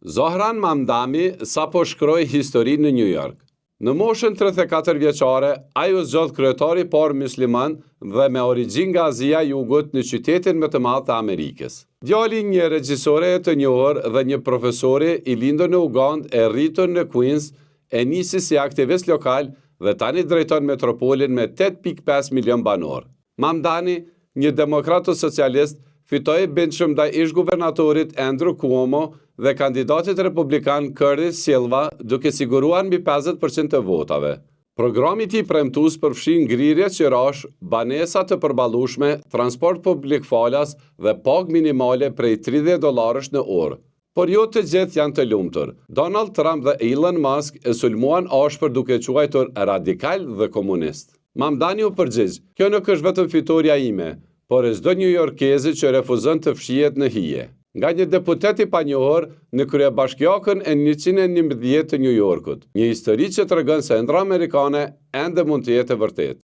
Zohran Mamdani sapo shkroi histori në New York. Në moshën 34 vjeçare, ai u zgjodh kryetari i parë musliman dhe me origjinë nga Azia e Jugut në qytetin më të madh të Amerikës. Djali i një regjisore të njohur dhe një profesori i lindur në Ugandë e rritur në Queens, e nisi si aktivist lokal dhe tani drejton metropolin me 8.5 milion banor. Mamdani, një demokrat socialist, fitoi bindshëm ndaj ish-guvernatorit Andrew Cuomo dhe kandidatit republikan Curtis Silva, duke siguruar mbi 50% të votave. Programi i tij premtues përfshin ngrirje qirash, banesa të përballueshme, transport publik falas dhe pagë minimale prej $30 në orë. Por jo të gjithë janë të lumtur. Donald Trump dhe Elon Musk e sulmuan ashpër duke quajtur radikal dhe komunist. Mamdani u përgjigj: "Kjo nuk është vetëm fitoria ime, por e çdo njujorkezi që refuzon të fshihet në hije." Nga një deputet i panjohur në kryebashkiakën e 111 të New Yorkut, një histori që tregon se ëndra amerikane ende mund të jetë e vërtetë.